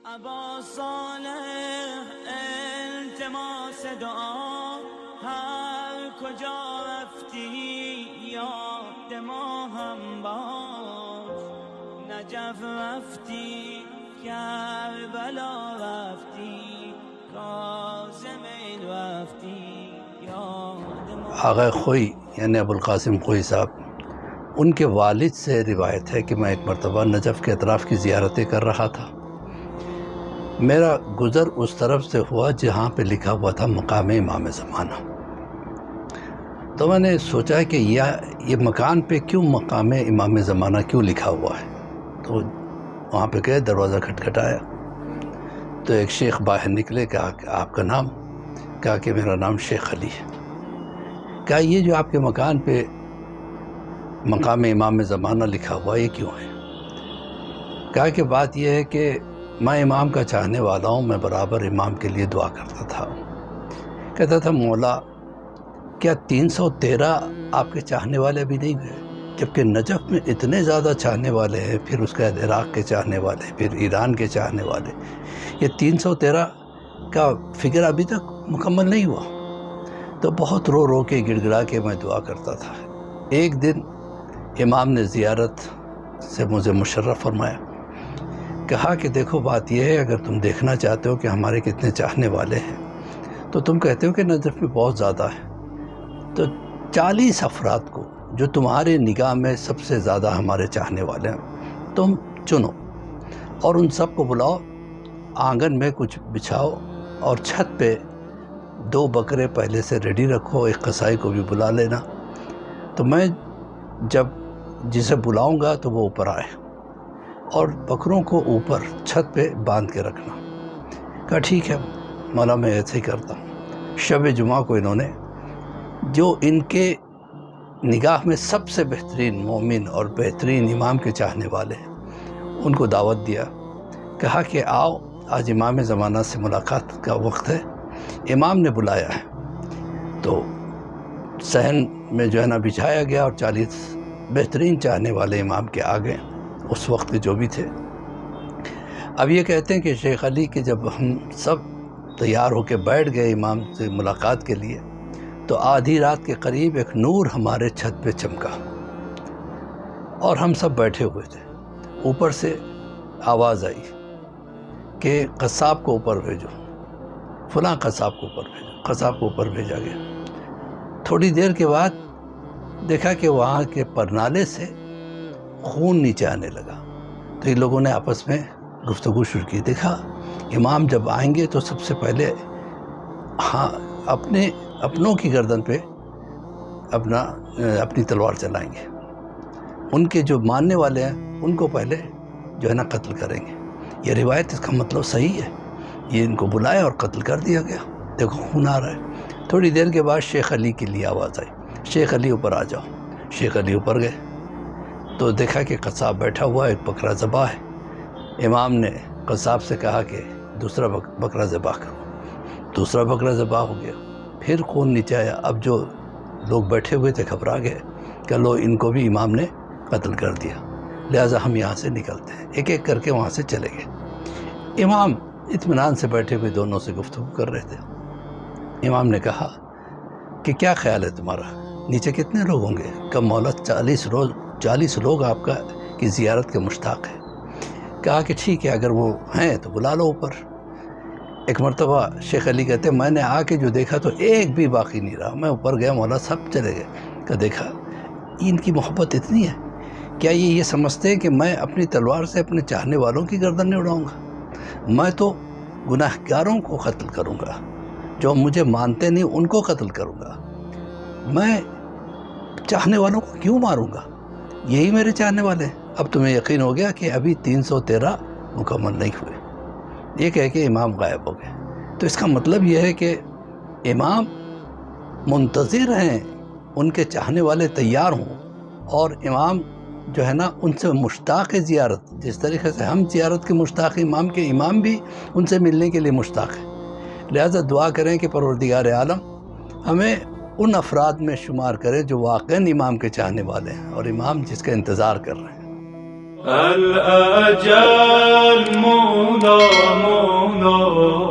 ابا صالح التماس دعا هر کجا رفتی یاد ما هم باش نجف رفتی کربلا رفتی کاظم رفتی یاد ما. آغا خوئی یعنی ابوالقاسم خوئی صاحب، ان کے والد سے روایت ہے کہ میں ایک مرتبہ نجف کے اطراف کی زیارتیں کر رہا تھا. میرا گزر اس طرف سے ہوا جہاں پہ لکھا ہوا تھا مقام امام زمانہ. تو میں نے سوچا کہ یہ مکان پہ کیوں مقام امام زمانہ کیوں لکھا ہوا ہے. تو وہاں پہ گئے، دروازہ کھٹکھٹایا تو ایک شیخ باہر نکلے. کہا کہ آپ کا نام؟ کہا کہ میرا نام شیخ علی ہے. کہا یہ جو آپ کے مکان پہ مقام امام زمانہ لکھا ہوا یہ کیوں ہے؟ کہا کہ بات یہ ہے کہ میں امام کا چاہنے والا ہوں، میں برابر امام کے لیے دعا کرتا تھا. کہتا تھا مولا کیا 313 آپ کے چاہنے والے بھی نہیں ہوئے؟ جبکہ نجف میں اتنے زیادہ چاہنے والے ہیں، پھر اس کے بعد عراق کے چاہنے والے، پھر ایران کے چاہنے والے، یہ 313 کا فگر ابھی تک مکمل نہیں ہوا. تو بہت رو رو کے گڑ گڑا کے میں دعا کرتا تھا. ایک دن امام نے زیارت سے مجھے مشرف فرمایا. کہا کہ دیکھو بات یہ ہے، اگر تم دیکھنا چاہتے ہو کہ ہمارے کتنے چاہنے والے ہیں تو تم کہتے ہو کہ نجف میں بہت زیادہ ہے، تو 40 افراد کو جو تمہارے نگاہ میں سب سے زیادہ ہمارے چاہنے والے ہیں تم چنو اور ان سب کو بلاؤ، آنگن میں کچھ بچھاؤ اور چھت پہ 2 بکرے پہلے سے ریڈی رکھو، ایک قصائی کو بھی بلا لینا. تو میں جب جسے بلاؤں گا تو وہ اوپر آئے اور بکروں کو اوپر چھت پہ باندھ کے رکھنا. کہا ٹھیک ہے مولا، میں ایسے ہی کرتا ہوں. شب جمعہ کو انہوں نے جو ان کے نگاہ میں سب سے بہترین مومن اور بہترین امام کے چاہنے والے ہیں ان کو دعوت دیا. کہا کہ آؤ آج امام زمانہ سے ملاقات کا وقت ہے. امام نے بلایا ہے. تو صحن میں جو ہے نا بچھایا گیا اور 40 بہترین چاہنے والے امام کے آگے اس وقت کے جو بھی تھے. اب یہ کہتے ہیں کہ شیخ علی کہ جب ہم سب تیار ہو کے بیٹھ گئے امام سے ملاقات کے لیے تو آدھی رات کے قریب ایک نور ہمارے چھت پہ چمکا اور ہم سب بیٹھے ہوئے تھے. اوپر سے آواز آئی کہ قصاب کو اوپر بھیجو، فلاں قصاب کو اوپر بھیجو. قصاب کو اوپر بھیجا گیا. تھوڑی دیر کے بعد دیکھا کہ وہاں کے پرنالے سے خون نیچے آنے لگا. تو ان لوگوں نے آپس میں گفتگو شروع کی. دیکھا امام جب آئیں گے تو سب سے پہلے اپنوں کی گردن پہ اپنی تلوار چلائیں گے. ان کے جو ماننے والے ہیں ان کو پہلے جو ہے نا قتل کریں گے. یہ روایت اس کا مطلب صحیح ہے. یہ ان کو بلایا اور قتل کر دیا گیا. دیکھو خون آ رہا ہے. تھوڑی دیر کے بعد شیخ علی کے لیے آواز آئی، شیخ علی اوپر آ جاؤ. شیخ علی اوپر گئے تو دیکھا کہ قصاب بیٹھا ہوا ہے، ایک بکرا ذبح ہے. امام نے قصاب سے کہا کہ دوسرا بکرا ذبح کرو. دوسرا بکرا ذبح ہو گیا. پھر خون نیچے آیا. اب جو لوگ بیٹھے ہوئے تھے گھبرا گئے کہ لو ان کو بھی امام نے قتل کر دیا، لہٰذا ہم یہاں سے نکلتے ہیں. ایک ایک کر کے وہاں سے چلے گئے. امام اطمینان سے بیٹھے ہوئے دونوں سے گفتگو کر رہے تھے. امام نے کہا کہ کیا خیال ہے تمہارا، نیچے کتنے لوگ ہوں گے؟ کہ مولا 40 لوگ آپ کی زیارت کے مشتاق ہیں. کہا کہ ٹھیک ہے اگر وہ ہیں تو بلا لو اوپر. ایک مرتبہ شیخ علی کہتے ہیں میں نے آ کے جو دیکھا تو ایک بھی باقی نہیں رہا. میں اوپر گیا، مولا سب چلے گئے. کہ دیکھا ان کی محبت اتنی ہے، کیا یہ سمجھتے ہیں کہ میں اپنی تلوار سے اپنے چاہنے والوں کی گردن نہیں اڑاؤں گا؟ میں تو گناہ گاروں کو قتل کروں گا، جو مجھے مانتے نہیں ان کو قتل کروں گا. میں چاہنے والوں کو کیوں ماروں گا؟ یہی میرے چاہنے والے ہیں. اب تمہیں یقین ہو گیا کہ ابھی 313 مکمل نہیں ہوئے. یہ کہہ کے امام غائب ہو گئے. تو اس کا مطلب یہ ہے کہ امام منتظر ہیں ان کے چاہنے والے تیار ہوں، اور امام جو ہے نا ان سے مشتاق ہے زیارت. جس طریقے سے ہم زیارت کے مشتاق امام کے، امام بھی ان سے ملنے کے لیے مشتاق ہے. لہٰذا دعا کریں کہ پروردگار عالم ہمیں ان افراد میں شمار کرے جو واقعاً امام کے چاہنے والے ہیں اور امام جس کا انتظار کر رہے ہیں. الأجل مولا مولا